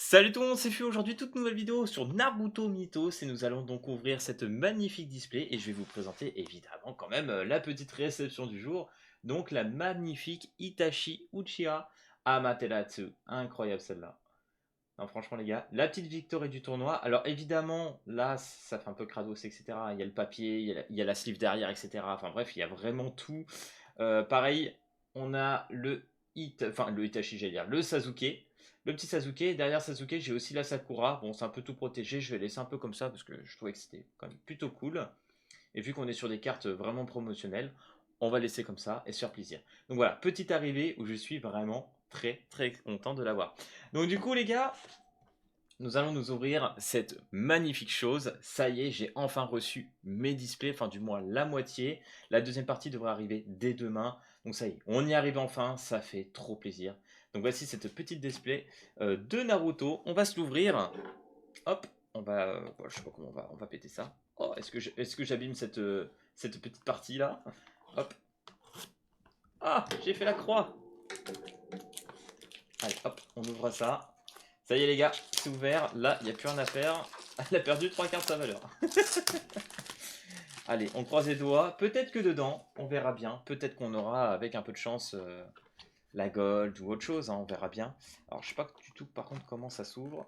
Salut tout le monde, c'est Fu. Aujourd'hui, toute nouvelle vidéo sur Naruto Mythos et nous allons donc ouvrir cette magnifique display et je vais vous présenter évidemment quand même la petite réception du jour. Donc la magnifique Itachi Uchiha Amaterasu. Incroyable celle-là. Non, franchement les gars, la petite victoire du tournoi. Alors évidemment, là ça fait un peu crados, etc. Il y a le papier, il y a la sleeve derrière, etc. Enfin bref, il y a vraiment tout. Pareil, on a le Itachi, j'allais dire, le Sasuke. Le petit Sasuke, derrière Sasuke, j'ai aussi la Sakura. Bon, c'est un peu tout protégé, je vais laisser un peu comme ça parce que je trouvais que c'était quand même plutôt cool. Et vu qu'on est sur des cartes vraiment promotionnelles, on va laisser comme ça et se faire plaisir. Donc voilà, petite arrivée où je suis vraiment très très content de l'avoir. Donc du coup les gars, nous allons nous ouvrir cette magnifique chose. Ça y est, j'ai enfin reçu mes displays, enfin du moins la moitié. La deuxième partie devrait arriver dès demain. Donc ça y est, on y arrive enfin, ça fait trop plaisir. Donc voici cette petite display de Naruto. On va se l'ouvrir. Hop, je sais pas comment on va péter ça. Oh, est-ce que j'abîme cette petite partie là? Hop. Ah, j'ai fait la croix. Allez, hop, on ouvre ça. Ça y est les gars, c'est ouvert. Là, il n'y a plus rien à faire. Elle a perdu 3 quarts de sa valeur. Allez, on croise les doigts. Peut-être que dedans, on verra bien. Peut-être qu'on aura, avec un peu de chance, la gold ou autre chose. Hein, on verra bien. Alors, je sais pas du tout, par contre, comment ça s'ouvre.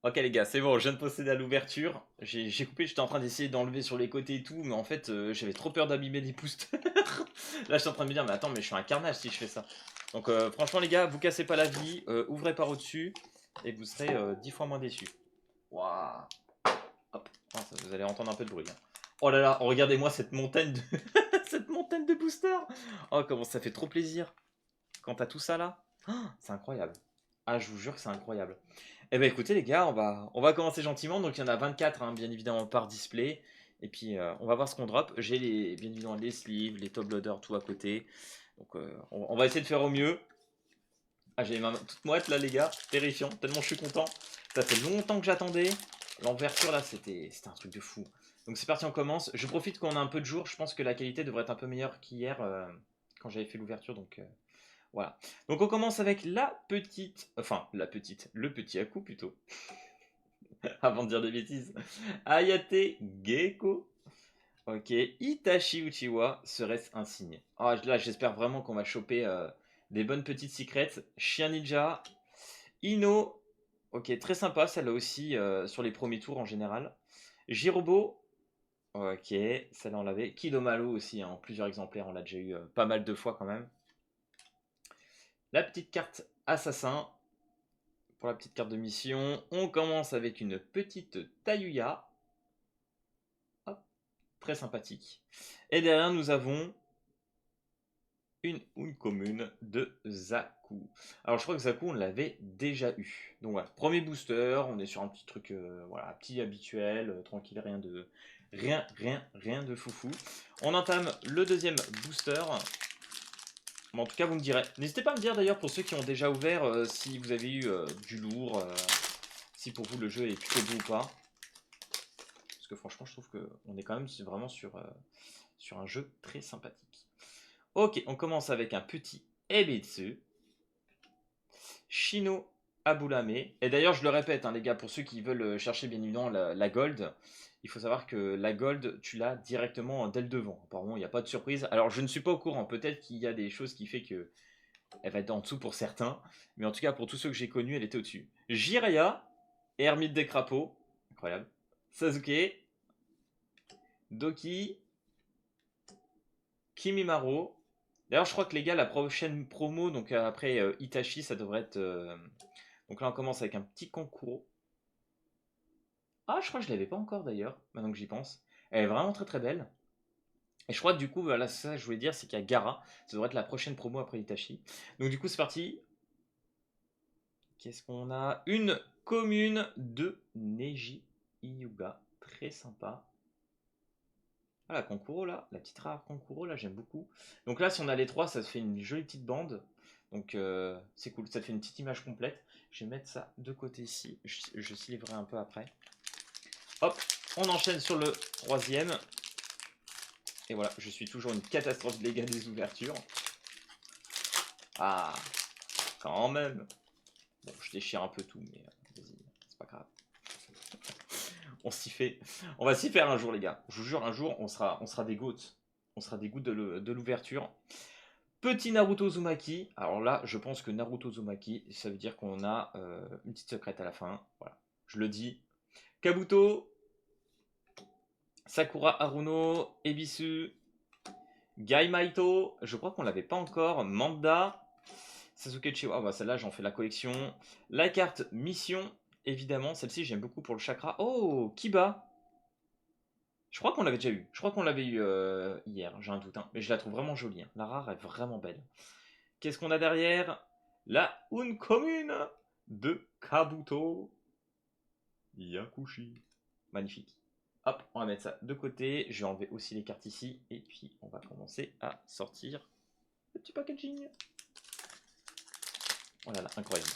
Ok les gars, c'est bon, je viens de procéder à l'ouverture. J'ai coupé, j'étais en train d'essayer d'enlever sur les côtés et tout, mais en fait, j'avais trop peur d'abîmer les boosters. Là, je suis en train de me dire, mais attends, mais je suis un carnage si je fais ça. Donc, franchement, les gars, vous cassez pas la vie, ouvrez par au-dessus, et vous serez 10 fois moins déçus. Waouh! Hop, ah, vous allez entendre un peu de bruit. Hein. Oh là là, regardez-moi cette montagne de... cette montagne de boosters! Oh, comment ça fait trop plaisir quand t'as tout ça là. Ah, c'est incroyable. Ah, je vous jure que c'est incroyable. Eh ben écoutez les gars, on va commencer gentiment. Donc il y en a 24 hein, bien évidemment par display. Et puis on va voir ce qu'on drop. J'ai bien évidemment les sleeves, les top loaders, tout à côté. Donc on va essayer de faire au mieux. Ah j'ai les mains toutes moites là les gars, terrifiant, tellement je suis content. Ça fait longtemps que j'attendais. L'ouverture là c'était un truc de fou. Donc c'est parti, on commence. Je profite qu'on a un peu de jour. Je pense que la qualité devrait être un peu meilleure qu'hier quand j'avais fait l'ouverture. Donc voilà. Donc on commence avec le petit Aku plutôt. Avant de dire des bêtises. Ayate Gecko. Ok, Itachi Uchiwa, serait-ce un signe? Ah, là, j'espère vraiment qu'on va choper des bonnes petites secrets. Chien Ninja, Ino, ok, très sympa, celle-là aussi, sur les premiers tours en général. Jirobo, ok, celle-là on l'avait. Kidomaru aussi, hein, en plusieurs exemplaires, on l'a déjà eu pas mal de fois quand même. La petite carte assassin, pour la petite carte de mission. On commence avec une petite Tayuya. Hop, très sympathique. Et derrière, nous avons une commune de Zaku. Alors, je crois que Zaku, on l'avait déjà eu. Donc voilà, premier booster. On est sur un petit truc, voilà, petit habituel, tranquille, rien de foufou. On entame le deuxième booster. Bon, en tout cas, vous me direz. N'hésitez pas à me dire d'ailleurs pour ceux qui ont déjà ouvert si vous avez eu du lourd, si pour vous le jeu est plutôt beau ou pas. Parce que franchement, je trouve qu'on est quand même vraiment sur un jeu très sympathique. Ok, on commence avec un petit Ebitsu. Shino Abulame. Et d'ailleurs, je le répète, hein, les gars, pour ceux qui veulent chercher bien évidemment la gold, il faut savoir que la gold, tu l'as directement dès le devant. Apparemment, il n'y a pas de surprise. Alors, je ne suis pas au courant. Peut-être qu'il y a des choses qui fait que elle va être en dessous pour certains. Mais en tout cas, pour tous ceux que j'ai connus, elle était au-dessus. Jiraya, Ermite des crapauds. Incroyable. Sasuke, Doki, Kimimaro. D'ailleurs, je crois que les gars, la prochaine promo, donc après Itachi, ça devrait être. Donc là, on commence avec un petit Kankuro. Ah, je crois que je l'avais pas encore d'ailleurs, maintenant que j'y pense. Elle est vraiment très très belle. Et je crois que du coup, voilà, c'est ça que je voulais dire, c'est qu'il y a Gara. Ça devrait être la prochaine promo après Itachi. Donc du coup, c'est parti. Qu'est-ce qu'on a? Une commune de Neji Hyuga. Très sympa. Ah, la Kankuro là, la petite rare Kankuro là, j'aime beaucoup. Donc là, si on a les trois, ça se fait une jolie petite bande. Donc c'est cool, ça fait une petite image complète. Je vais mettre ça de côté ici. Je livrer un peu après. Hop, on enchaîne sur le troisième. Et voilà, je suis toujours une catastrophe les gars des ouvertures. Ah, quand même. Bon, je déchire un peu tout, mais vas-y, c'est pas grave. On s'y fait. On va s'y faire un jour, les gars. Je vous jure, un jour, on sera des goats. On sera des goûts de l'ouverture. Petit Naruto Uzumaki. Alors là, je pense que Naruto Uzumaki, ça veut dire qu'on a une petite secrète à la fin. Voilà, je le dis. Kabuto, Sakura Haruno, Ebisu, Gai Maito. Je crois qu'on l'avait pas encore. Manda, Sasuke Uchiwa. Ah bah celle-là, j'en fais la collection. La carte Mission, évidemment. Celle-ci, j'aime beaucoup pour le chakra. Oh, Kiba. Je crois qu'on l'avait déjà eu. Je crois qu'on l'avait eu hier. J'ai un doute, hein. Mais je la trouve vraiment jolie, hein. La rare est vraiment belle. Qu'est-ce qu'on a derrière? La une commune de Kabuto Yakushi. Magnifique. Hop, on va mettre ça de côté. Je vais enlever aussi les cartes ici. Et puis, on va commencer à sortir le petit packaging. Oh là là, incroyable.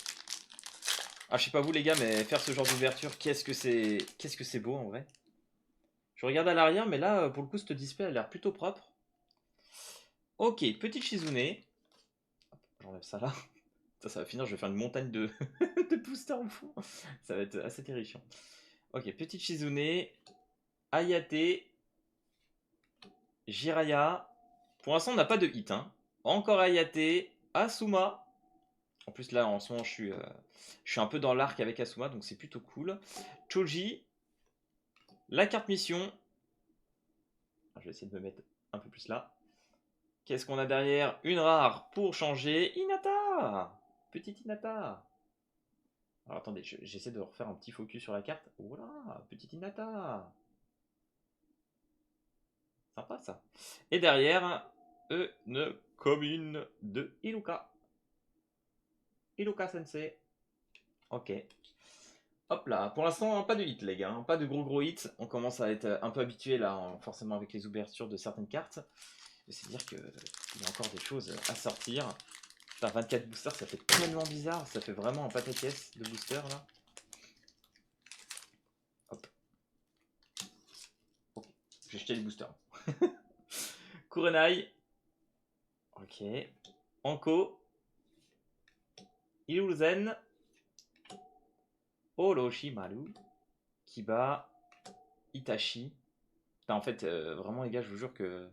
Ah, je sais pas vous les gars, mais faire ce genre d'ouverture, qu'est-ce que c'est beau en vrai. Je regarde à l'arrière, mais là, pour le coup, ce display a l'air plutôt propre. Ok, petite Shizune. J'enlève ça là. Ça va finir, je vais faire une montagne de, de boosters au fond. Ça va être assez terrifiant. Ok, petite Shizune. Ayate. Jiraya. Pour l'instant, on n'a pas de hit. Hein. Encore Ayate. Asuma. En plus, là, en ce moment, je suis un peu dans l'arc avec Asuma, donc c'est plutôt cool. Choji. La carte mission. Je vais essayer de me mettre un peu plus là. Qu'est-ce qu'on a derrière? Une rare pour changer. Hinata. Petite Hinata. Alors attendez, j'essaie de refaire un petit focus sur la carte. Voilà, petite Hinata. Sympa ça. Et derrière, une commune de Iruka. Iruka Sensei. Ok. Hop là, pour l'instant, pas de hit, les gars. Hein. Pas de gros hits. On commence à être un peu habitué là, forcément avec les ouvertures de certaines cartes. C'est-à-dire qu'il y a encore des choses à sortir. Putain, 24 boosters, ça fait tellement bizarre. Ça fait vraiment un pataquès de boosters là. Hop. Ok, j'ai jeté les boosters. Kurenai. Ok. Anko. Iruzen. Orochimaru. Kiba. Itachi. Putain, en fait, vraiment les gars, je vous jure que...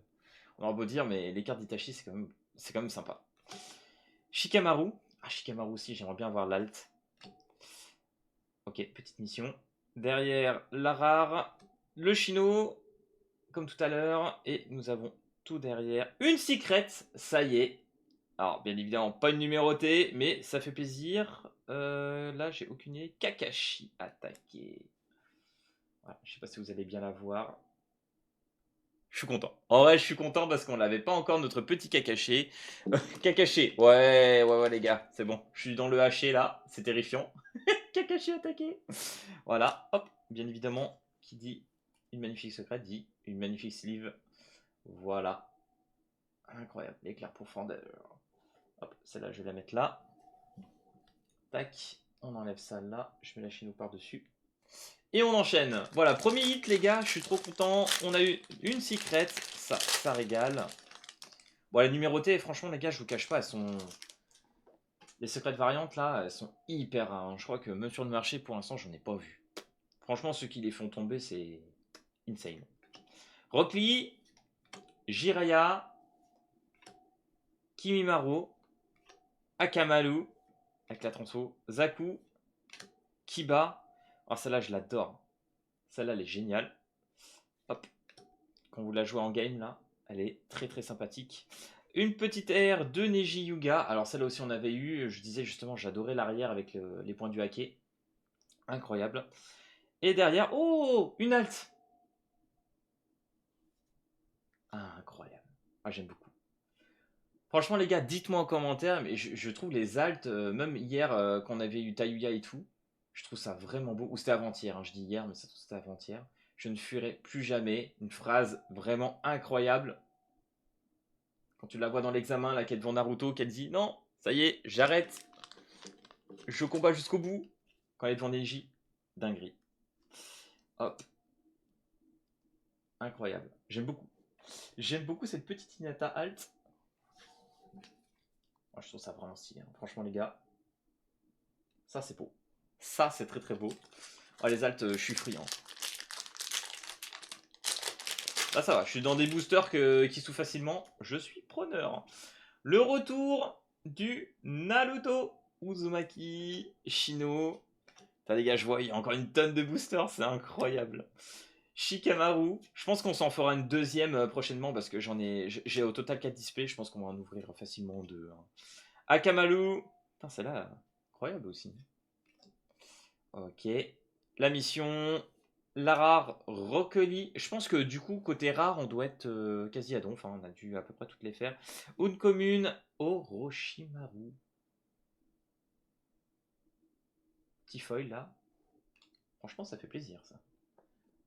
On aura beau dire, mais les cartes d'Itachi, c'est quand même sympa. Shikamaru. Ah, Shikamaru aussi, j'aimerais bien avoir l'alt. Ok, petite mission. Derrière, la rare. Le Shino. Comme tout à l'heure. Et nous avons tout derrière. Une secret, ça y est. Alors, bien évidemment, pas une numérotée, mais ça fait plaisir. Là, j'ai aucune idée. Kakashi attaqué. Voilà, je sais pas si vous allez bien la voir. Je suis content. En vrai, je suis content parce qu'on n'avait pas encore notre petit Kakashi. Kakashi, ouais, les gars, c'est bon. Je suis dans le haché là, c'est terrifiant. Kakashi attaqué. Voilà, hop, bien évidemment, qui dit une magnifique secrète dit une magnifique sleeve. Voilà. Incroyable, l'éclair profondeur. Hop, celle-là, je vais la mettre là. Tac, on enlève ça là. Je mets la chino par-dessus. Et on enchaîne. Voilà, premier hit, les gars, je suis trop content. On a eu une secrète, ça régale. Bon, la numérotée, franchement, les gars, je vous cache pas, elles sont. Les secrètes variantes là, elles sont hyper rares. Hein. Je crois que même sur le marché, pour l'instant, j'en ai pas vu. Franchement, ceux qui les font tomber, c'est insane. Rock Lee, Jiraya, Kimimaru, Akamaru, avec la transfo, Zaku, Kiba. Alors celle-là, je l'adore. Celle-là, elle est géniale. Hop. Quand vous la jouez en game, là, elle est très sympathique. Une petite aire de Neji Yuga. Alors celle-là aussi, on avait eu. Je disais justement, j'adorais l'arrière avec les points du hacké. Incroyable. Et derrière, oh, une halte. Ah, incroyable. Ah, j'aime beaucoup. Franchement, les gars, dites-moi en commentaire, mais je trouve les altes, même hier, quand on avait eu Tayuya et tout, je trouve ça vraiment beau. Ou c'était avant-hier, hein, je dis hier, mais c'était avant-hier. Je ne fuirai plus jamais. Une phrase vraiment incroyable. Quand tu la vois dans l'examen, là, qui est devant Naruto, qu'elle dit non, ça y est, j'arrête. Je combats jusqu'au bout. Quand elle est devant Neji, dinguerie. Hop. Incroyable. J'aime beaucoup. J'aime beaucoup cette petite Hinata alt. Moi, je trouve ça vraiment stylé. Hein. Franchement, les gars, Ça, c'est beau. Ça, c'est très très beau. Oh, les alts, je suis friand. Là, ça va. Je suis dans des boosters qui s'ouvrent facilement. Je suis preneur. Le retour du Naruto Uzumaki Shino. Putain, les gars, je vois, il y a encore une tonne de boosters. C'est incroyable. Shikamaru. Je pense qu'on s'en fera une deuxième prochainement parce que j'ai au total 4 displays. Je pense qu'on va en ouvrir facilement 2. Hein. Akamaru. Putain, celle-là, incroyable aussi. Ok. La mission. La rare Rockly. Je pense que du coup, côté rare, on doit être quasi à donf. Hein. On a dû à peu près toutes les faire. Une commune. Orochimaru. Petit foil là. Franchement, ça fait plaisir ça.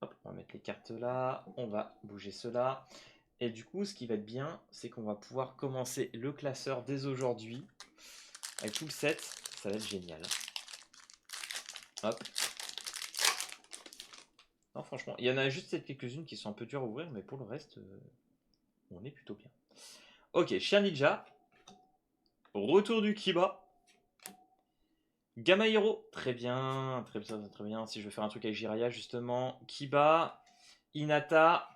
Hop, on va mettre les cartes là. On va bouger cela. Et du coup, ce qui va être bien, c'est qu'on va pouvoir commencer le classeur dès aujourd'hui. Avec tout le set. Ça va être génial. Hop. Non, franchement, il y en a juste quelques-unes qui sont un peu dures à ouvrir, mais pour le reste, on est plutôt bien. Ok, Chien Ninja. Retour du Kiba. Gamma Hero. Très bien, très bien, très bien. Si je veux faire un truc avec Jiraiya, justement. Kiba. Hinata.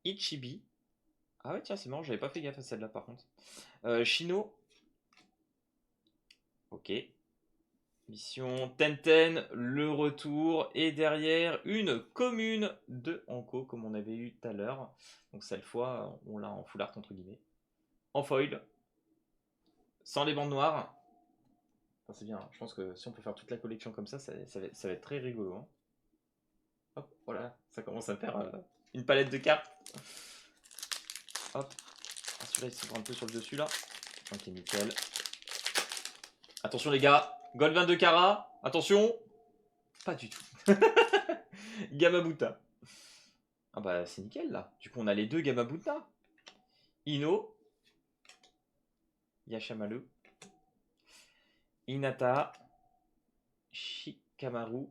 Ichibi. Ah ouais, tiens, c'est marrant, j'avais pas fait gaffe à celle-là par contre. Shino. Ok. Mission Tenten, le retour. Et derrière, une commune de Hanko, comme on avait eu tout à l'heure. Donc cette fois, on l'a en full art, entre guillemets. En foil. Sans les bandes noires. Enfin, c'est bien, hein. Je pense que si on peut faire toute la collection comme ça, ça va être très rigolo. Hein. Hop, voilà, ça commence à faire une palette de cartes. Hop. Ah, celui-là, il s'ouvre un peu sur le dessus, là. Ok, nickel. Attention, les gars. Gold 22 carats. Attention. Pas du tout. Gamabuta. Ah bah, c'est nickel, là. Du coup, on a les deux Gamabuta. Ino. Yashamaru. Hinata. Shikamaru.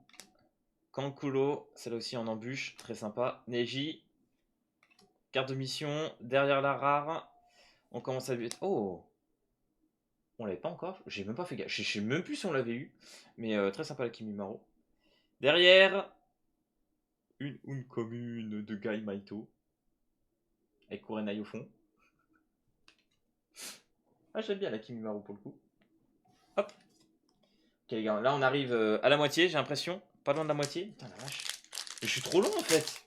Kankuro. Celle-là aussi en embûche. Très sympa. Neji. Carte de mission. Derrière la rare. On commence à lui être... Oh, on l'avait pas encore. J'ai même pas fait gaffe. Je sais même plus si on l'avait eu. Mais très sympa la Kimimaro. Derrière, une commune de Gai Maito. Avec Kurenai au fond. Ah, j'aime bien la Kimimaro pour le coup. Hop. Ok, les gars, là on arrive à la moitié, j'ai l'impression. Pas loin de la moitié. Putain, la vache. Mais je suis trop long en fait.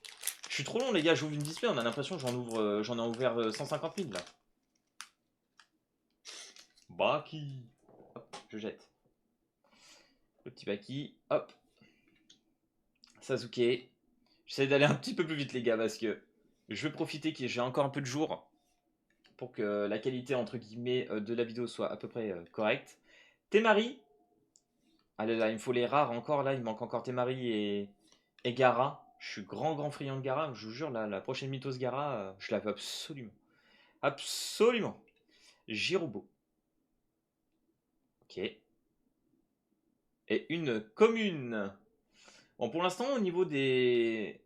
Je suis trop long, les gars. J'ouvre une display. On a l'impression que j'en ai ouvert 150 000 là. Baki. Hop, je jette. Le petit Baki. Hop. Sasuke. J'essaie d'aller un petit peu plus vite, les gars, parce que je veux profiter que j'ai encore un peu de jour pour que la qualité, entre guillemets, de la vidéo soit à peu près correcte. Temari. Allez, là, il me faut les rares encore. Là, il manque encore Temari et Gara. Je suis grand friand de Gara. Je vous jure, la prochaine Mythos Gara, je la veux absolument. Absolument. Jirobo. Ok. Et une commune. Bon, pour l'instant, au niveau des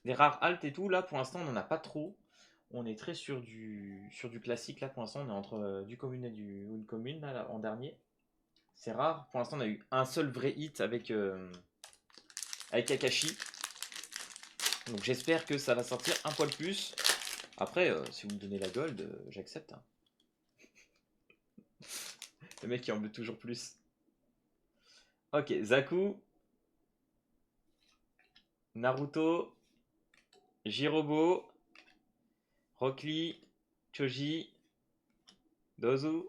rares alt et tout, là, pour l'instant, on n'en a pas trop. On est très sur du classique, là, pour l'instant, on est entre du commune et une commune, là, en dernier. C'est rare. Pour l'instant, on a eu un seul vrai hit avec Akashi. Donc, j'espère que ça va sortir un poil plus. Après, si vous me donnez la gold, j'accepte. Hein. Le mec qui en veut toujours plus. Ok, Zaku. Naruto. Jirobo. Rock Lee. Choji. Dozu.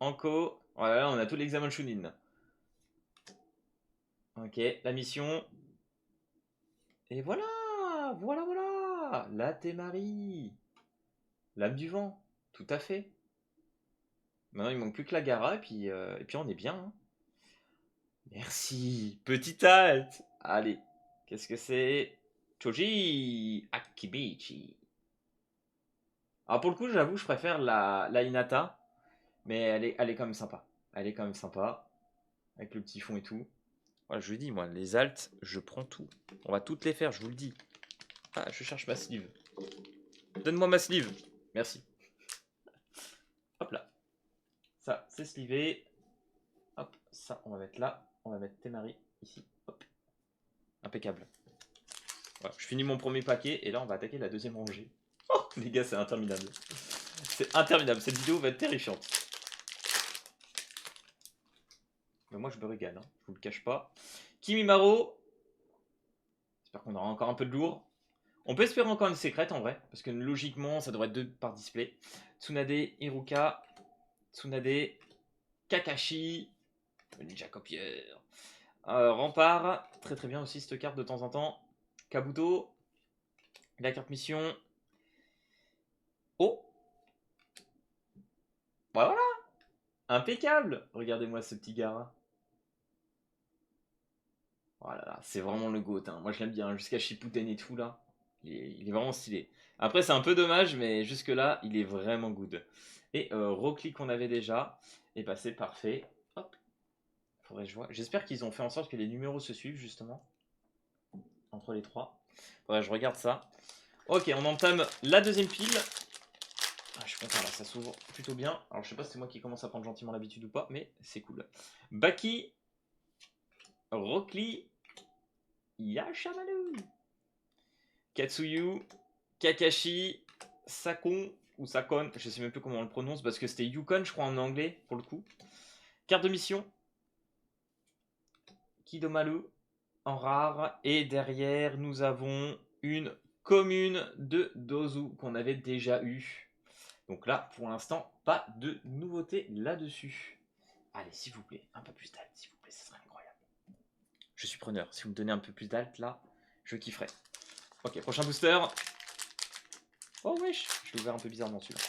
Anko. Voilà, on a tout l'examen Chunin. Ok, la mission. Et voilà. La Temari. L'âme du vent. Tout à fait. Maintenant, il manque plus que la Gara et puis on est bien. Hein. Merci. Petit alt. Allez. Qu'est-ce que c'est? Choji Akibichi. Alors pour le coup, j'avoue, je préfère la Hinata. Mais elle est quand même sympa. Elle est quand même sympa. Avec le petit fond et tout. Voilà, je vous dis, moi, les alts, je prends tout. On va toutes les faire, je vous le dis. Ah, je cherche ma sleeve. Donne-moi ma sleeve. Merci. Hop là. Ça, c'est slivé. Hop, ça, on va mettre là. On va mettre Temari ici. Hop. Impeccable. Voilà, je finis mon premier paquet et là, on va attaquer la deuxième rangée. Oh, les gars, c'est interminable. C'est interminable. Cette vidéo va être terrifiante. Mais moi, je me régale, hein. Je vous le cache pas. Kimimaro. J'espère qu'on aura encore un peu de lourd. On peut espérer encore une secrète en vrai, parce que logiquement, ça devrait être 2 par display. Tsunade, Iruka, Tsunade, Kakashi, Ninja Copieur. Rempart, très très bien aussi cette carte de temps en temps. Kabuto, la carte mission. Oh, voilà, impeccable. Regardez-moi ce petit gars. Voilà, c'est vraiment le GOAT, hein. Moi je l'aime bien, jusqu'à Shippuden et tout là. Il est vraiment stylé. Après c'est un peu dommage, mais jusque là il est vraiment good. Et Rock Lee qu'on avait déjà, et bah c'est parfait. Hop, faudrait que je vois. J'espère qu'ils ont fait en sorte que les numéros se suivent justement entre les trois. Faudrait que je regarde ça. Ok, on entame la deuxième pile. Ah, je suis content là, ça s'ouvre plutôt bien. Alors je sais pas si c'est moi qui commence à prendre gentiment l'habitude ou pas, mais c'est cool. Baki, Rock Lee, Yashamaru, Katsuyu, Kakashi, Sakon ou Sakon, je sais même plus comment on le prononce parce que c'était Yukon je crois en anglais pour le coup. Carte de mission, Kidomaru en rare et derrière nous avons une commune de Dozu qu'on avait déjà eu. Donc là pour l'instant pas de nouveauté là-dessus. Allez s'il vous plaît, un peu plus d'alt s'il vous plaît, ça serait incroyable. Je suis preneur, si vous me donnez un peu plus d'alt là, je kifferai. Ok, prochain booster. Oh wesh, je l'ai ouvert un peu bizarrement celui-là.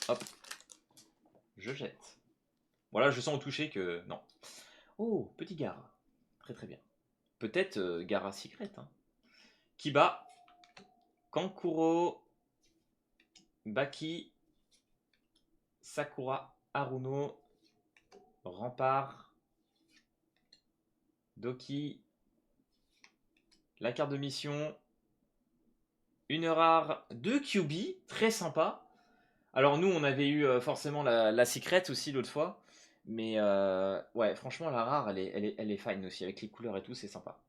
Hop, je jette. Voilà, je sens au toucher que non. Oh, petit Gara. Très très bien. Peut-être Gara Secret. Hein. Kiba, Kankuro, Baki, Sakura, Haruno, Rempart, Doki, la carte de mission, une rare de QB, très sympa. Alors nous, on avait eu forcément la Secret aussi l'autre fois. Mais ouais, franchement, la rare, elle est fine aussi. Avec les couleurs et tout, c'est sympa.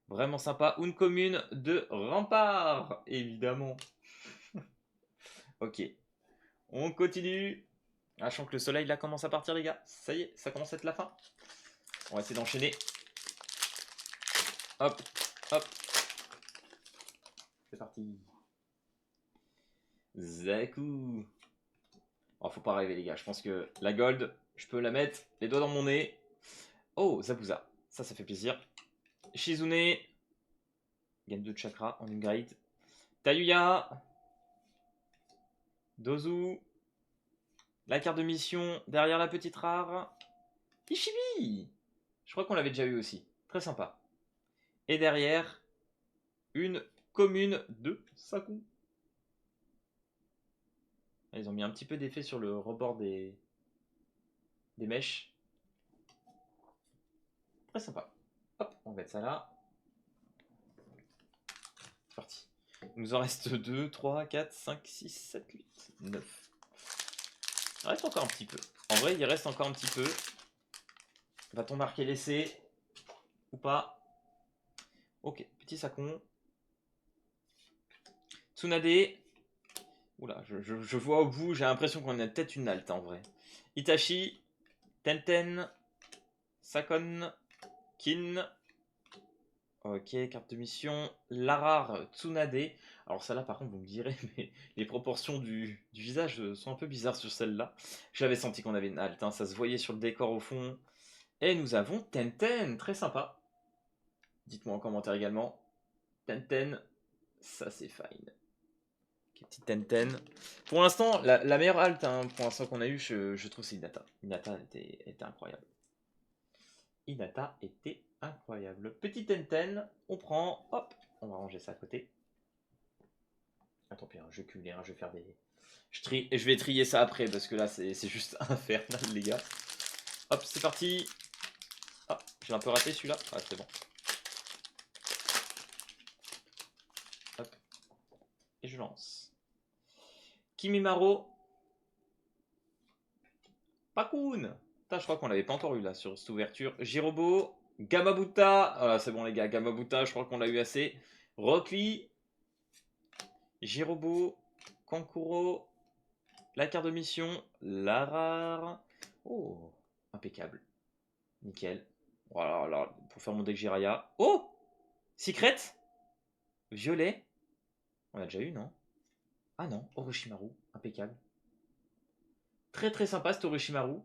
Vraiment sympa. Une commune de Rempart, évidemment. Ok. On continue. Ah, je sens que le soleil là commence à partir, les gars. Ça y est, ça commence à être la fin. On va essayer d'enchaîner. Hop, hop. C'est parti. Zaku. Oh, faut pas rêver, les gars. Je pense que la gold, je peux la mettre les doigts dans mon nez. Oh, Zabuza. Ça fait plaisir. Shizune. Gamme de chakra en upgrade. Tayuya. Dozu. La carte de mission derrière la petite rare. Ishibi. Je crois qu'on l'avait déjà eu aussi. Très sympa. Et derrière, une commune de Saku. Ils ont mis un petit peu d'effet sur le rebord des mèches. Très sympa. Hop, on va mettre ça là. C'est parti. Il nous en reste 2, 3, 4, 5, 6, 7, 8, 9. Il reste encore un petit peu. En vrai, il reste encore un petit peu. Va-t-on marquer l'essai ou pas? Ok, petit Sakon. Tsunade. Oula, je vois au bout, j'ai l'impression qu'on a peut-être une halte en vrai. Itachi. Tenten. Sakon. Kin. Ok, carte de mission. Larar Tsunade. Alors celle-là par contre vous me direz, mais les proportions du visage sont un peu bizarres sur celle-là. J'avais senti qu'on avait une halte, hein, ça se voyait sur le décor au fond. Et nous avons Tenten, très sympa. Dites-moi en commentaire également. Tenten, ça c'est fine. Okay, petite Tenten. Pour l'instant, la meilleure halte hein, pour l'instant qu'on a eu, je trouve c'est Hinata. Hinata était incroyable. Hinata était incroyable. Petit Tenten, on prend, hop, on va ranger ça à côté. Attends, puis, hein, je vais cumuler, hein, je vais faire des... Je vais trier ça après, parce que là, c'est juste infernal, les gars. Hop, c'est parti. Ah, j'ai un peu raté celui-là. Ah, c'est bon. Hop. Et je lance. Kimimaro. Pakun. Putain, je crois qu'on l'avait pas encore eu là sur cette ouverture. Jirobo, Gamabuta. Ah, c'est bon les gars, Gamabuta, je crois qu'on l'a eu assez. Rockly, Jirobo, Kankuro, la carte de mission, la rare. Oh, impeccable. Nickel. Voilà, là, pour faire mon deck Jiraya. Oh, Secret, violet. On a déjà eu, non? Ah non, Orochimaru, impeccable. Très très sympa cet Orochimaru.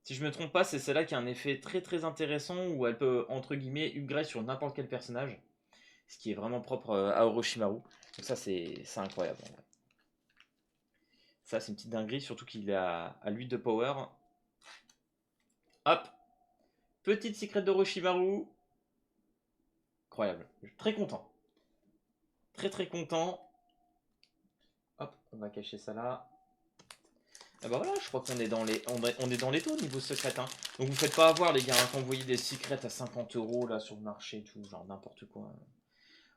Si je me trompe pas, c'est celle-là qui a un effet très très intéressant où elle peut, entre guillemets, upgrade sur n'importe quel personnage. Ce qui est vraiment propre à Orochimaru. Donc ça, c'est incroyable. En vrai. Ça, c'est une petite dinguerie, surtout qu'il a à l'huile de power. Hop, petite secret d'Orochimaru. Incroyable. Je suis très content. Très très content. Hop, on va cacher ça là. Ah bah voilà, je crois qu'on est dans les on est dans les taux niveau secret. Hein. Donc vous faites pas avoir les gars hein, quand vous voyez des secrets à 50 € là sur le marché et tout, genre n'importe quoi.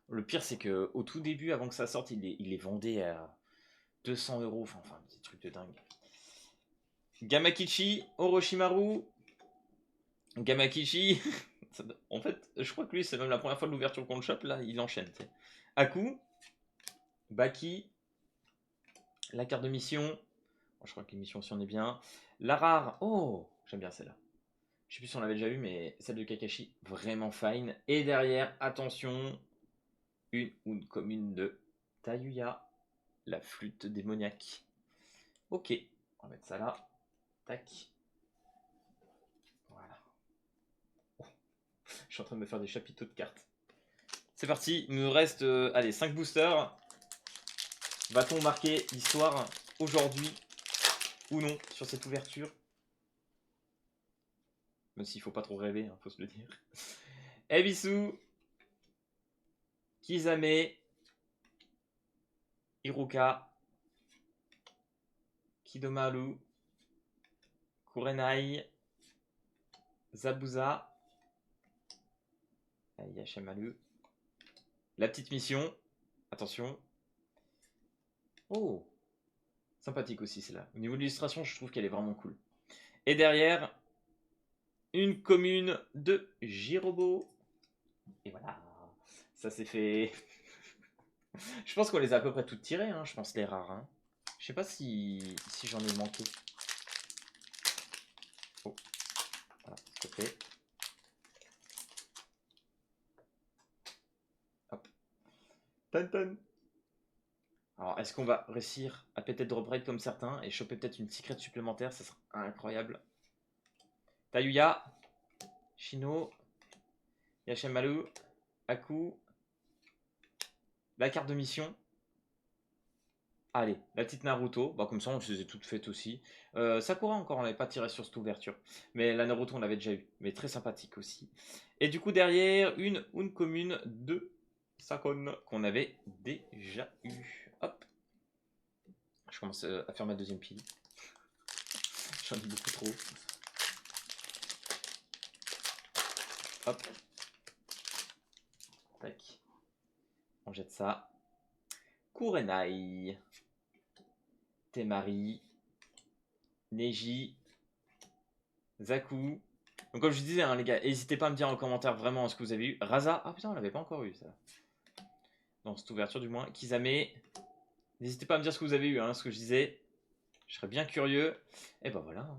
Le pire c'est que au tout début, avant que ça sorte, il les vendait à 200 €, enfin des trucs de dingue. Gamakichi, Orochimaru, Gamakichi. En fait, je crois que lui c'est même la première fois de l'ouverture contre shop là, il enchaîne. T'sais. Aku, Baki, la carte de mission. Je crois que l'émission aussi on est bien. La rare, oh, j'aime bien celle-là. Je sais plus si on l'avait déjà eu, mais celle de Kakashi, vraiment fine. Et derrière, attention, une commune de Tayuya, la flûte démoniaque. Ok, on va mettre ça là. Tac. Voilà. Oh, je suis en train de me faire des chapiteaux de cartes. C'est parti, il nous reste allez, 5 boosters. Va-t-on marquer l'histoire aujourd'hui ou non sur cette ouverture? Même s'il faut pas trop rêver, hein, faut se le dire. Ebisu, Kizame, Iruka, Kidomaru, Kurenai, Zabuza, Yashamaru. La petite mission, attention. Oh, sympathique aussi celle-là. Au niveau de l'illustration, je trouve qu'elle est vraiment cool. Et derrière, une commune de Jirobo. Et voilà, ça c'est fait. Je pense qu'on les a à peu près toutes tirées, hein, je pense les rares. Hein. Je sais pas si j'en ai manqué. Oh, voilà, s'il te plaît. Hop. Tan. Alors, est-ce qu'on va réussir à peut-être drop rate comme certains et choper peut-être une secret supplémentaire? Ça serait incroyable. Tayuya, Shino, Yashamaru, Aku, la carte de mission. Allez, la petite Naruto. Bah, comme ça, on se les a toutes faites aussi. Sakura, encore, on n'avait pas tiré sur cette ouverture. Mais la Naruto, on l'avait déjà eu. Mais très sympathique aussi. Et du coup, derrière, une commune de Sakon qu'on avait déjà eu. Hop. Je commence à faire ma deuxième pile. J'en ai beaucoup trop. Hop. Tac. On jette ça. Kurenai. Temari. Neji. Zaku. Donc comme je disais, hein, les gars, n'hésitez pas à me dire en commentaire vraiment ce que vous avez eu. Raza. Ah putain, on l'avait pas encore eu ça. Dans cette ouverture du moins. Kizame. N'hésitez pas à me dire ce que vous avez eu, hein, ce que je disais. Je serais bien curieux. Et ben voilà. Hein.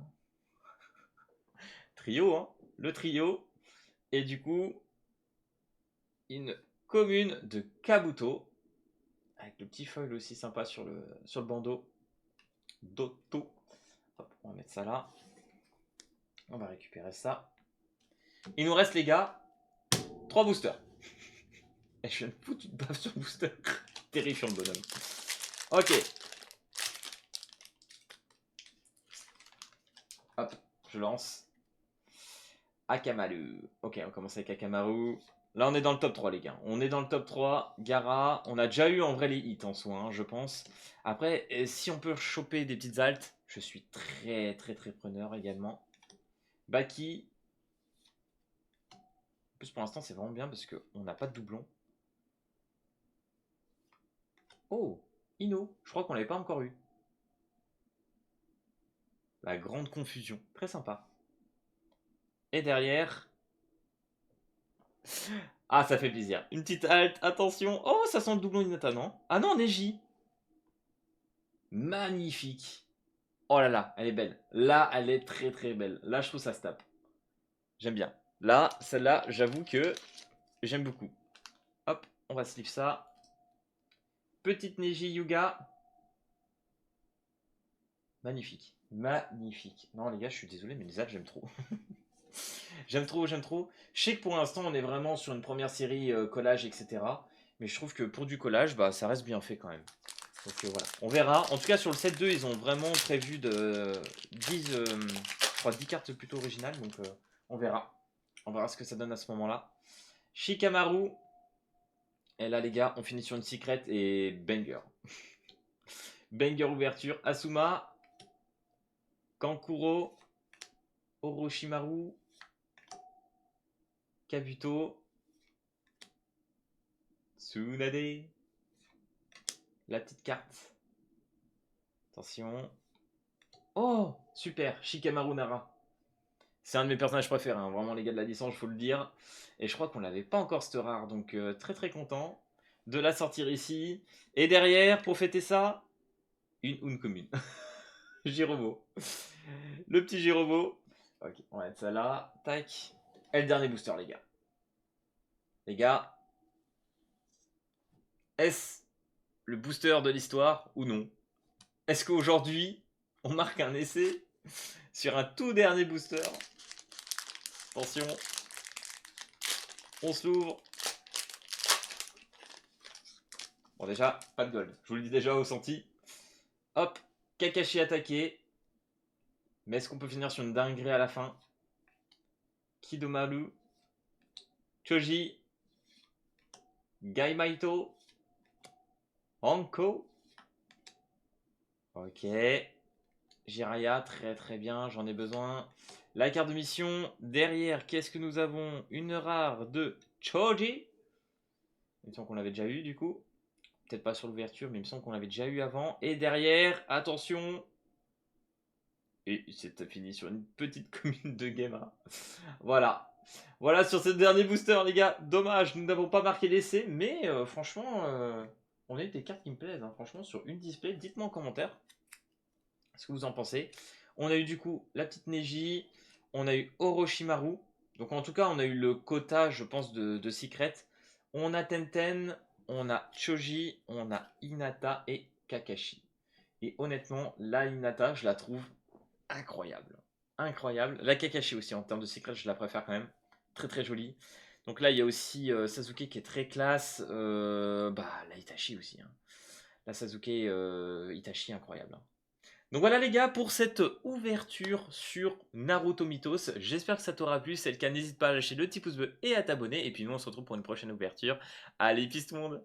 Trio, hein. Le trio. Et du coup, une commune de Kabuto. Avec le petit foil aussi sympa sur le bandeau. Doto. Hop, on va mettre ça là. On va récupérer ça. Il nous reste, les gars, 3 boosters. Et je viens de foutre une baffe sur booster. Terrifiant le bonhomme. Ok. Hop, je lance. Akamaru. Ok, on commence avec Akamaru. Là, on est dans le top 3, les gars. On est dans le top 3. Gara. On a déjà eu en vrai les hits en soi, hein, je pense. Après, si on peut choper des petites altes, je suis très preneur également. Baki. En plus, pour l'instant, c'est vraiment bien parce qu'on n'a pas de doublon. Oh, Ino. Je crois qu'on l'avait pas encore eu. La grande confusion. Très sympa. Et derrière... Ah, ça fait plaisir. Une petite halte, attention. Oh, ça sent le doublon Hinata, non? Ah non, Neji. Magnifique. Oh là là, elle est belle. Là, elle est très très belle. Là, je trouve ça se tape. J'aime bien. Là, celle-là, j'avoue que j'aime beaucoup. Hop, on va sleeve ça. Petite Neji Yuga. Magnifique. Magnifique. Non, les gars, je suis désolé, mais les altes, j'aime trop. J'aime trop, j'aime trop. Je sais que pour l'instant, on est vraiment sur une première série collage, etc. Mais je trouve que pour du collage, bah, ça reste bien fait quand même. Donc voilà, on verra. En tout cas, sur le set 2, ils ont vraiment prévu de 10, je crois 10 cartes plutôt originales. Donc on verra. On verra ce que ça donne à ce moment-là. Shikamaru. Et là, les gars, on finit sur une secret et banger. Banger ouverture. Asuma. Kankuro. Orochimaru. Kabuto. Tsunade. La petite carte. Attention. Oh, super. Shikamaru Nara. C'est un de mes personnages préférés, hein. Vraiment les gars de la licence, il faut le dire. Et je crois qu'on l'avait pas encore cette rare, donc très très content de la sortir ici. Et derrière, pour fêter ça, une commune. Girobo. Le petit Girobo. Ok, on va mettre ça là. Tac. Et le dernier booster, les gars. Les gars, est-ce le booster de l'histoire ou non? Est-ce qu'aujourd'hui, on marque un essai sur un tout dernier booster? Attention. On se l'ouvre. Bon, déjà, pas de gold. Je vous le dis déjà au senti. Hop, Kakashi attaqué. Mais est-ce qu'on peut finir sur une dinguerie à la fin? Kidomaru. Choji. Gaimaito. Hanko. Ok. Jiraiya, très très bien, j'en ai besoin. La carte de mission. Derrière, qu'est-ce que nous avons? Une rare de Choji. Il me semble qu'on l'avait déjà eu du coup. Peut-être pas sur l'ouverture, mais il me semble qu'on l'avait déjà eu avant. Et derrière, attention. Et c'est fini sur une petite commune de Gamma. Voilà. Voilà sur ce dernier booster, les gars. Dommage, nous n'avons pas marqué l'essai. Mais franchement, on a eu des cartes qui me plaisent. Hein. Franchement, sur une display, dites-moi en commentaire ce que vous en pensez. On a eu du coup la petite Neji. On a eu Orochimaru. Donc en tout cas, on a eu le quota, je pense, de Secret. On a Tenten, on a Choji, on a Hinata et Kakashi. Et honnêtement, la Hinata, je la trouve incroyable. Incroyable. La Kakashi aussi, en termes de secret, je la préfère quand même. Très très jolie. Donc là, il y a aussi Sasuke qui est très classe. La Itachi aussi. Hein. La Sasuke Itachi, incroyable. Hein. Donc voilà les gars pour cette ouverture sur Naruto Mythos. J'espère que ça t'aura plu. Si c'est le cas, n'hésite pas à lâcher le petit pouce bleu et à t'abonner. Et puis nous, on se retrouve pour une prochaine ouverture. Allez, peace tout le monde!